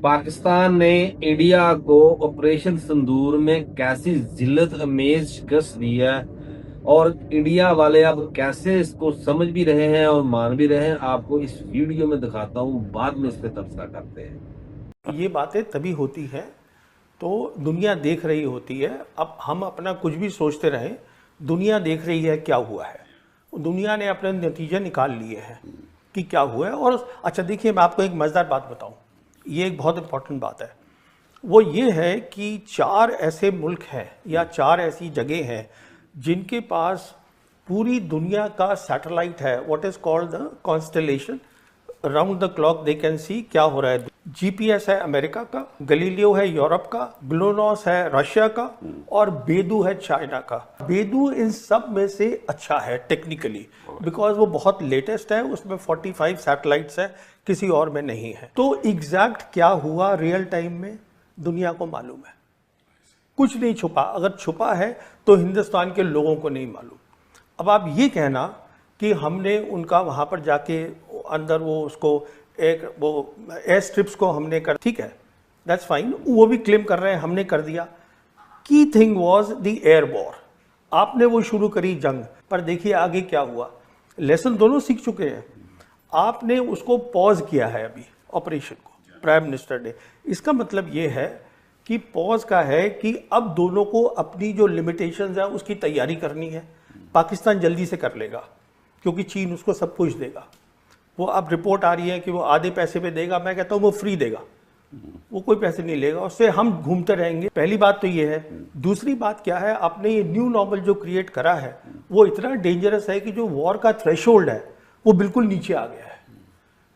पाकिस्तान ने इंडिया को ऑपरेशन सिंदूर में कैसी जिल्लत अमेज शिकस्त दी है और इंडिया वाले अब कैसे इसको समझ भी रहे हैं और मान भी रहे हैं, आपको इस वीडियो में दिखाता हूं। बाद में इस पे तबसरा करते हैं। ये बातें तभी होती हैं तो दुनिया देख रही होती है। अब हम अपना कुछ भी सोचते रहें, दुनिया देख रही है क्या हुआ है। दुनिया ने अपने नतीजे निकाल लिए हैं कि क्या हुआ है। और अच्छा देखिए, मैं आपको एक मज़ेदार बात बताऊं, ये एक बहुत इंपॉर्टेंट बात है। वो ये है कि 4 ऐसे मुल्क हैं या 4 ऐसी जगह हैं जिनके पास पूरी दुनिया का सैटेलाइट है, what is called the constellation. Round the clock they can see क्या हो रहा है। जीपीएस है अमेरिका का, गलीलियो है यूरोप का, ग्लोनॉस है रशिया का और बेदू है चाइना का। बेदू इन सब में से अच्छा है टेक्निकली, बिकॉज वो बहुत लेटेस्ट है, उसमें 45 सैटेलाइट्स है, किसी और में नहीं है। तो एग्जैक्ट क्या हुआ रियल टाइम में दुनिया को मालूम है, कुछ नहीं छुपा। अगर छुपा है तो हिंदुस्तान के लोगों को नहीं मालूम। अब आप ये कहना कि हमने उनका वहाँ पर जाके अंदर वो उसको एक वो एयर स्ट्रिप्स को हमने कर, ठीक है, दैट्स फाइन, वो भी क्लेम कर रहे हैं हमने कर दिया। Key thing was the air war. आपने वो शुरू करी जंग, पर देखिए आगे क्या हुआ। लेसन दोनों सीख चुके हैं। आपने उसको पॉज किया है अभी ऑपरेशन को, प्राइम मिनिस्टर ने। इसका मतलब ये है कि पॉज का है कि अब दोनों को अपनी जो लिमिटेशंस है उसकी तैयारी करनी है। पाकिस्तान जल्दी से कर लेगा क्योंकि चीन उसको सब कुछ देगा। वो अब रिपोर्ट आ रही है कि वो आधे पैसे पे देगा, मैं कहता हूँ वो फ्री देगा, वो कोई पैसे नहीं लेगा, उससे हम घूमते रहेंगे। पहली बात तो ये है। दूसरी बात क्या है, आपने ये न्यू नॉर्मल जो क्रिएट करा है वो इतना डेंजरस है कि जो वॉर का थ्रेशोल्ड है वो बिल्कुल नीचे आ गया है।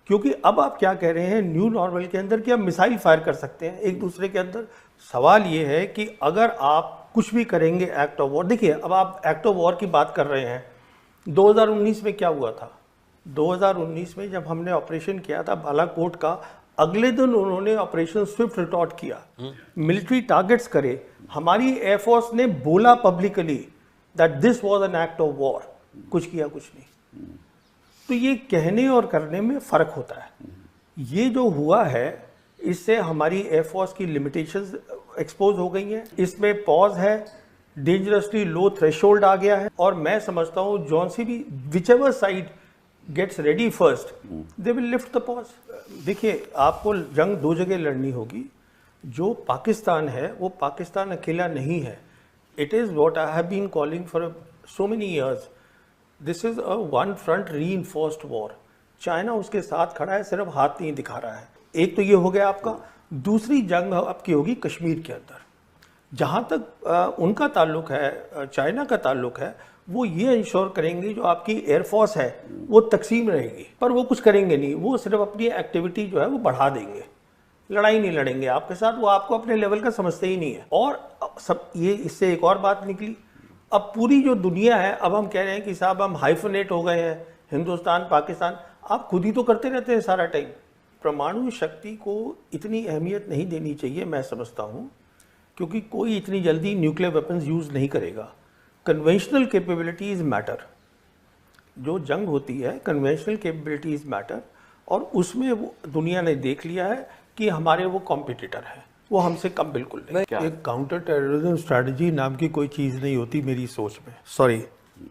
क्योंकि अब आप क्या कह रहे हैं न्यू नॉर्मल के अंदर कि आप मिसाइल फायर कर सकते हैं एक दूसरे के अंदर। सवाल ये है कि अगर आप कुछ भी करेंगे एक्ट ऑफ वॉर, देखिए अब आप एक्ट ऑफ वॉर की बात कर रहे हैं। 2019 में क्या हुआ था? 2019 में जब हमने ऑपरेशन किया था बालाकोट का, अगले दिन उन्होंने ऑपरेशन स्विफ्ट रिटॉर्ट किया, मिलिट्री टारगेट्स करे। हमारी एयरफोर्स ने बोला publicly that this was an act of war, कुछ किया कुछ नहीं। तो ये कहने और करने में फर्क होता है। ये जो हुआ है इससे हमारी एयरफोर्स की लिमिटेशंस एक्सपोज हो गई हैं। इसमें पॉज है, डेंजरसली लो थ्रेशोल्ड आ गया है। और मैं समझता हूँ जॉन सी भी whichever side gets ready first they will lift the pause. देखिए आपको जंग 2 जगह लड़नी होगी। जो पाकिस्तान है वो पाकिस्तान अकेला नहीं है। It is what I have been calling for so many years, this is a one front reinforced war. China उसके साथ खड़ा है, सिर्फ हाथ नहीं दिखा रहा है। एक तो ये हो गया आपका। दूसरी जंग आपकी होगी कश्मीर के अंदर। जहाँ तक उनका ताल्लुक है, चाइना का ताल्लुक है, वो ये इंश्योर करेंगे जो आपकी एयरफोर्स है वो तकसीम रहेगी, पर वो कुछ करेंगे नहीं। वो सिर्फ अपनी एक्टिविटी जो है वो बढ़ा देंगे, लड़ाई नहीं लड़ेंगे आपके साथ। वो आपको अपने लेवल का समझते ही नहीं है। और सब ये इससे एक और बात निकली, अब पूरी जो दुनिया है, अब हम कह रहे हैं कि साहब हम हाइफनेट हो गए हैं, हिंदुस्तान पाकिस्तान। आप खुद ही तो करते रहते हैं सारा टाइम। परमाणु शक्ति को इतनी अहमियत नहीं देनी चाहिए मैं समझता हूँ, क्योंकि कोई इतनी जल्दी न्यूक्लियर वेपन्स यूज़ नहीं करेगा। Conventional capabilities matter. जो जंग होती है कन्वेंशनल कैपेबिलिटीज़ मैटर, और उसमें वो दुनिया ने देख लिया है कि हमारे वो कॉम्पिटिटर है, वो हमसे कम बिल्कुल नहीं। एक काउंटर टेररिज्म स्ट्रैटेजी नाम की कोई चीज़ नहीं होती मेरी सोच में। सॉरी,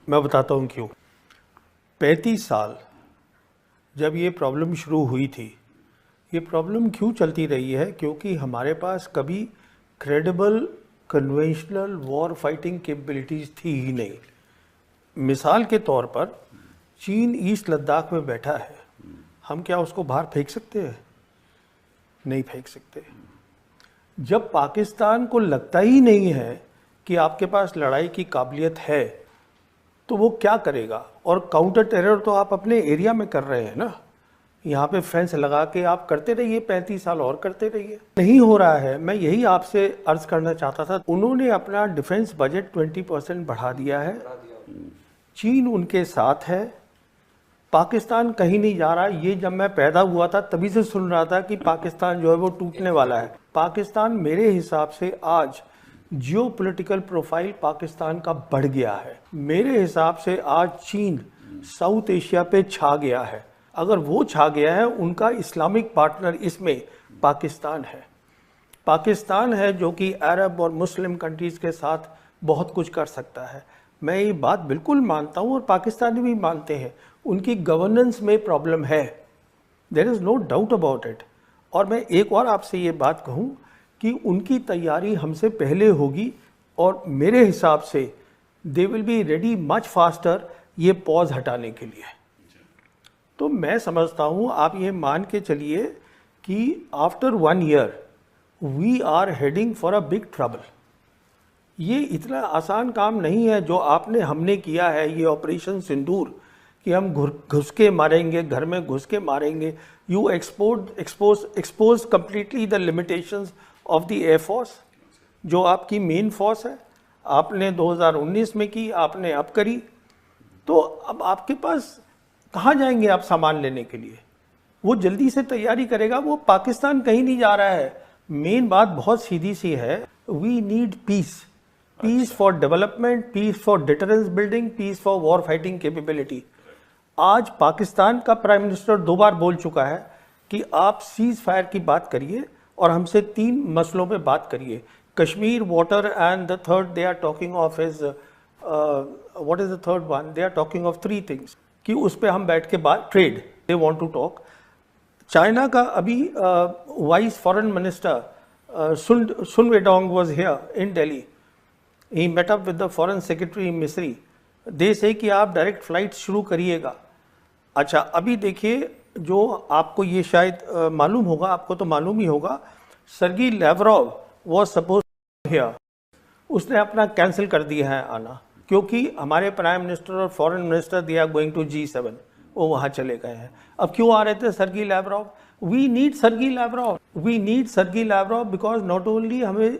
मैं बताता हूँ क्यों। 35 साल जब ये प्रॉब्लम शुरू हुई थी, ये प्रॉब्लम क्यों चलती रही है? क्योंकि हमारे पास कभी credible conventional war fighting capabilities थी ही नहीं। मिसाल के तौर पर चीन ईस्ट लद्दाख में बैठा है, हम क्या उसको बाहर फेंक सकते हैं? नहीं फेंक सकते। जब पाकिस्तान को लगता ही नहीं है कि आपके पास लड़ाई की काबिलियत है तो वो क्या करेगा? और काउंटर टेरर तो आप अपने एरिया में कर रहे हैं ना, यहाँ पे फेंस लगा के आप करते रहिए, 35 साल और करते रहिए। नहीं हो रहा है। मैं यही आपसे अर्ज करना चाहता था। उन्होंने अपना डिफेंस बजट 20% बढ़ा दिया है। चीन उनके साथ है, पाकिस्तान कहीं नहीं जा रहा। ये जब मैं पैदा हुआ था तभी से सुन रहा था कि पाकिस्तान जो है वो टूटने वाला है। पाकिस्तान मेरे हिसाब से आज जियोपॉलिटिकल प्रोफाइल पाकिस्तान का बढ़ गया है। मेरे हिसाब से आज चीन साउथ एशिया पे छा गया है। अगर वो छा गया है, उनका इस्लामिक पार्टनर इसमें पाकिस्तान है। पाकिस्तान है जो कि अरब और मुस्लिम कंट्रीज़ के साथ बहुत कुछ कर सकता है। मैं ये बात बिल्कुल मानता हूँ और पाकिस्तानी भी मानते हैं, उनकी गवर्नेंस में प्रॉब्लम है, there is no doubt about it. और मैं एक और आपसे ये बात कहूँ कि उनकी तैयारी हमसे पहले होगी और मेरे हिसाब से they will be ready much faster ये पॉज हटाने के लिए। तो मैं समझता हूँ, आप ये मान के चलिए कि after 1 year we are heading for a big trouble. ये इतना आसान काम नहीं है जो आपने हमने किया है, ये ऑपरेशन सिंदूर, कि हम घुस के मारेंगे, घर में घुस के मारेंगे। You expose completely the limitations of the air force, जो आपकी मेन फोर्स है। आपने 2019 में की, आपने अब करी, तो अब आपके पास कहाँ जाएंगे आप सामान लेने के लिए? वो जल्दी से तैयारी करेगा, वो पाकिस्तान कहीं नहीं जा रहा है। मेन बात बहुत सीधी सी है, we need peace, peace for development, peace for deterrence building, peace for war fighting capability. आज पाकिस्तान का प्राइम मिनिस्टर 2 बार बोल चुका है कि आप सीज फायर की बात करिए और हमसे 3 मसलों पे बात करिए, Kashmir, water and the third they are talking of is what is the third one, they are talking of 3 things, कि उस पे हम बैठ के बात, trade they want to talk. China का अभी vice foreign minister Sun Weidong was here in Delhi, he met up with the foreign secretary Misri, they से कि आप डायरेक्ट फ्लाइट शुरू करिएगा। अच्छा, अभी देखिए, जो आपको ये शायद मालूम होगा, आपको तो मालूम ही होगा, Sergey Lavrov was suppose here, उसने अपना कैंसिल कर दिया है आना, क्योंकि हमारे प्राइम मिनिस्टर और foreign minister they are going to G7, वो वहाँ चले गए हैं। अब क्यों आ रहे थे Sergey Lavrov? We need Sergey Lavrov, we need Sergey Lavrov because not only हमें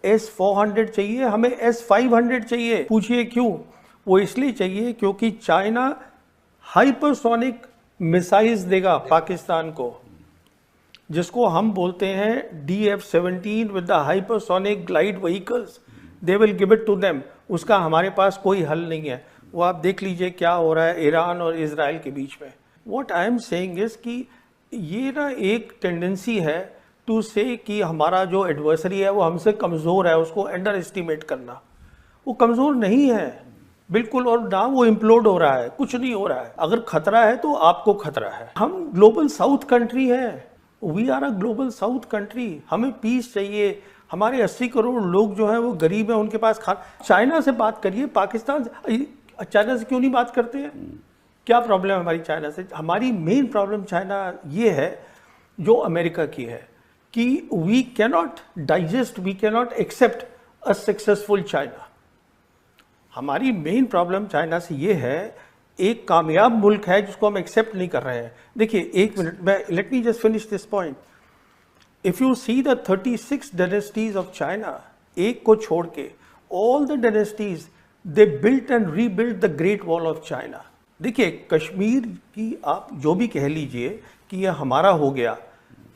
S-400 चाहिए, हमें S-500 चाहिए। पूछिए क्यों? वो इसलिए चाहिए क्योंकि चाइना हाइपरसोनिक मिसाइल्स देगा पाकिस्तान को, जिसको हम बोलते हैं DF-17 with the hypersonic glide vehicles, they will give it to them. उसका हमारे पास कोई हल नहीं है। वो आप देख लीजिए क्या हो रहा है ईरान और इजराइल के बीच में। What I am saying is कि ये ना एक टेंडेंसी है टू से कि हमारा जो एडवर्सरी है वो हमसे कमज़ोर है, उसको अंडर एस्टिमेट करना। वो कमज़ोर नहीं है बिल्कुल, और ना वो इम्प्लोड हो रहा है, कुछ नहीं हो रहा है। अगर खतरा है तो आपको खतरा है। हम ग्लोबल साउथ कंट्री है, we are a global south country, हमें पीस चाहिए। हमारे 80 करोड़ लोग जो हैं वो गरीब हैं, उनके पास चाइना से बात करिए, पाकिस्तान से, चाइना से क्यों नहीं बात करते हैं? क्या प्रॉब्लम है हमारी चाइना से? हमारी मेन प्रॉब्लम चाइना ये है जो अमेरिका की है कि we cannot digest, we cannot accept a successful China. हमारी मेन प्रॉब्लम चाइना से ये है, एक कामयाब मुल्क है जिसको हम एक्सेप्ट नहीं कर रहे हैं। देखिए, एक मिनट, मैं let me just finish this point. If you see the 36 dynasties of China, एक को छोड़ के all the dynasties they built and rebuilt the great wall of China. देखिए, कश्मीर की आप जो भी कह लीजिए कि यह हमारा हो गया,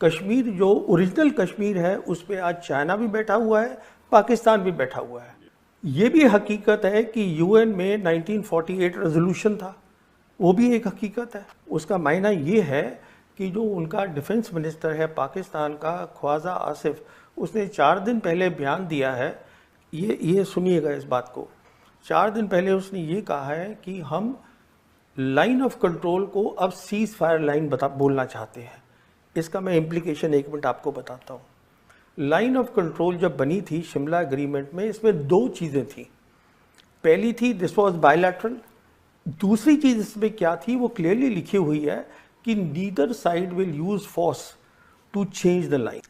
कश्मीर जो ओरिजिनल कश्मीर है उस पर आज चाइना भी बैठा हुआ है, पाकिस्तान भी बैठा हुआ है। ये भी हकीकत है कि UN में 1948 रेजोल्यूशन था, वो भी एक हकीकत है। उसका मायना ये है कि जो उनका डिफेंस मिनिस्टर है पाकिस्तान का, ख्वाजा आसिफ, उसने 4 दिन पहले बयान दिया है, ये सुनिएगा इस बात को। 4 दिन पहले उसने ये कहा है कि हम लाइन ऑफ कंट्रोल को अब सीज फायर लाइन बोलना चाहते हैं। इसका मैं इम्प्लीकेशन 1 मिनट आपको बताता हूँ। लाइन ऑफ कंट्रोल जब बनी थी शिमला एग्रीमेंट में, इसमें 2 चीज़ें थी। पहली थी दिस वाज बायलैटरल, दूसरी चीज़ इसमें क्या थी वो क्लियरली लिखी हुई है कि neither side will use force to change the line.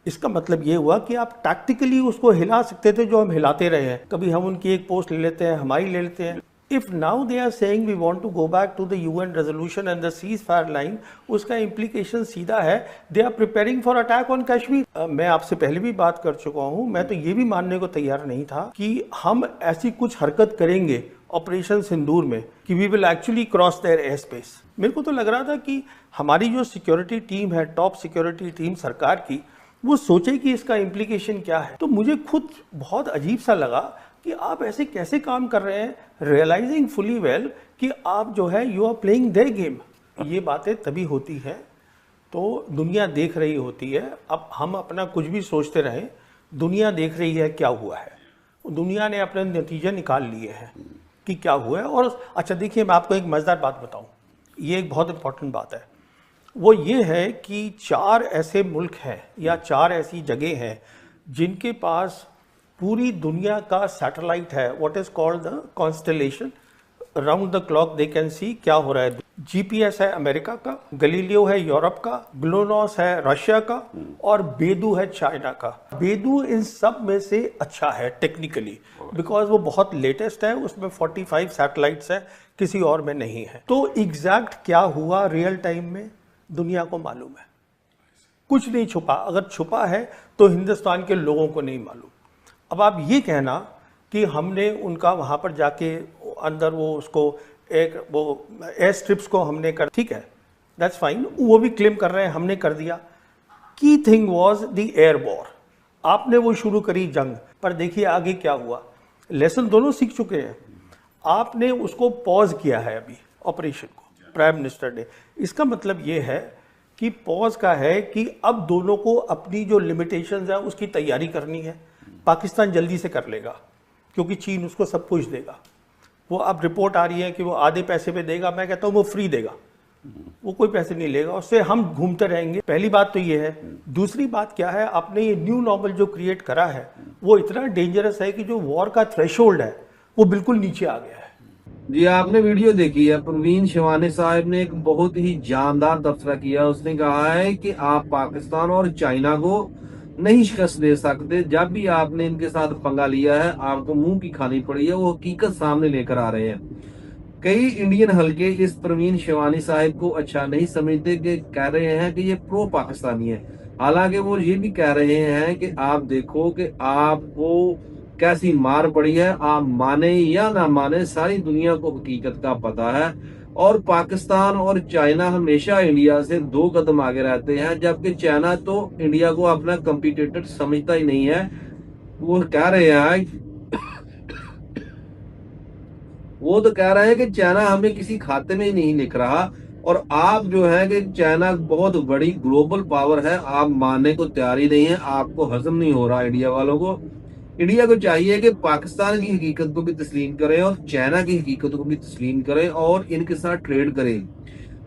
इसका मतलब ये हुआ कि आप टैक्टिकली उसको हिला सकते थे, जो हम हिलाते रहे हैं। कभी हम उनकी एक पोस्ट ले लेते हैं, हमारी ले लेते हैं। If now they are saying we want to go back to the UN resolution and the ceasefire line, उसका इम्प्लीकेशन सीधा है they are preparing for attack on Kashmir. मैं आपसे पहले भी बात कर चुका हूं, मैं तो ये भी मानने को तैयार नहीं था कि हम ऐसी कुछ हरकत करेंगे ऑपरेशन सिंदूर में कि we will actually cross their air space. मेरे को तो लग रहा था कि हमारी जो सिक्योरिटी टीम है, टॉप सिक्योरिटी टीम सरकार की, वो सोचे कि इसका इम्प्लीकेशन क्या है। तो मुझे खुद बहुत अजीब सा लगा कि आप ऐसे कैसे काम कर रहे हैं, रियलाइजिंग फुली वेल कि आप जो है you are playing their game. ये बातें तभी होती हैं तो दुनिया देख रही होती है। अब हम अपना कुछ भी सोचते रहें, दुनिया देख रही है क्या हुआ है। दुनिया ने अपने नतीजे निकाल लिए हैं कि क्या हुआ है। और अच्छा देखिए, मैं आपको एक मज़ेदार बात बताऊं, ये एक बहुत इंपॉर्टेंट बात है। वो ये है कि 4 ऐसे मुल्क हैं या 4 ऐसी जगह हैं जिनके पास पूरी दुनिया का सैटेलाइट है, what is called the constellation. Round the clock they can see क्या हो रहा है। जीपीएस है अमेरिका का, गलीलियो है यूरोप का, ग्लोनॉस है रशिया का, और बेदू है चाइना का। बेदू इन सब में से अच्छा है टेक्निकली, बिकॉज वो बहुत लेटेस्ट है, उसमें 45 सैटेलाइट्स है, किसी और में नहीं है। तो एग्जैक्ट क्या हुआ रियल टाइम में दुनिया को मालूम है, कुछ नहीं छुपा। अगर छुपा है तो हिंदुस्तान के लोगों को नहीं मालूम। अब आप ये कहना कि हमने उनका वहाँ पर जाके अंदर वो उसको एक वो एयर स्ट्रिप्स को हमने कर, ठीक है, दैट्स फाइन, वो भी क्लेम कर रहे हैं हमने कर दिया। Key thing was the air war. आपने वो शुरू करी जंग, पर देखिए आगे क्या हुआ। लेसन दोनों सीख चुके हैं। आपने उसको पॉज किया है अभी ऑपरेशन को, प्राइम मिनिस्टर ने। इसका मतलब ये है कि पॉज का है कि अब दोनों को अपनी जो लिमिटेशंस है उसकी तैयारी करनी है। पाकिस्तान जल्दी से कर लेगा क्योंकि चीन उसको सब कुछ देगा। वो अब रिपोर्ट आ रही है कि वो आधे पैसे पे देगा, मैं कहता हूँ वो फ्री देगा, वो कोई पैसे नहीं लेगा, उससे हम घूमते रहेंगे। पहली बात तो ये है। दूसरी बात क्या है, आपने ये न्यू नॉर्मल जो क्रिएट करा है वो इतना डेंजरस है कि जो वॉर का थ्रेशोल्ड है वो बिल्कुल नीचे आ गया है। जी, आपने वीडियो देखी है, परवीन शिवानी साहब ने एक बहुत ही जानदार तबसरा किया। उसने कहा है कि आप पाकिस्तान और चाइना को नहीं शिकस्त दे सकते। जब भी आपने इनके साथ पंगा लिया है, आपको मुंह की खानी पड़ी है। वो हकीकत सामने लेकर आ रहे हैं। कई इंडियन हलके इस परवीन शिवानी साहब को अच्छा नहीं समझते, कि कह रहे हैं कि ये प्रो पाकिस्तानी है। हालांकि वो ये भी कह रहे हैं कि आप देखो कि आपको कैसी मार पड़ी है। आप माने या ना माने, सारी दुनिया को हकीकत का पता है। और पाकिस्तान और चाइना हमेशा इंडिया से 2 कदम आगे रहते हैं, जबकि चाइना तो इंडिया को अपना कंपटीटर समझता ही नहीं है। वो कह रहे हैं वो तो कह रहे हैं कि चाइना हमें किसी खाते में ही नहीं लिख रहा। और आप जो है कि चाइना बहुत बड़ी ग्लोबल पावर है, आप मानने को तैयार ही नहीं है। आपको हजम नहीं हो रहा इंडिया वालों को। इंडिया को चाहिए कि पाकिस्तान की हकीकत को भी तस्लीम करें और चाइना की हकीकत को भी तस्लीम करें और इनके साथ ट्रेड करें।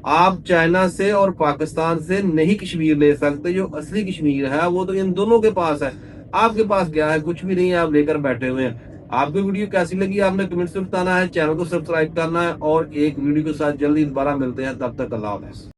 आप चाइना से और पाकिस्तान से नहीं कश्मीर ले सकते। जो असली कश्मीर है वो तो इन दोनों के पास है। आपके पास क्या है? कुछ भी नहीं है, आप लेकर बैठे हुए हैं। आपको वीडियो कैसी लगी आपने कमेंट से बताना है, चैनल को सब्सक्राइब करना है, और एक वीडियो के साथ जल्दी दोबारा मिलते हैं। तब तक अल्लाह हाफ़िज़।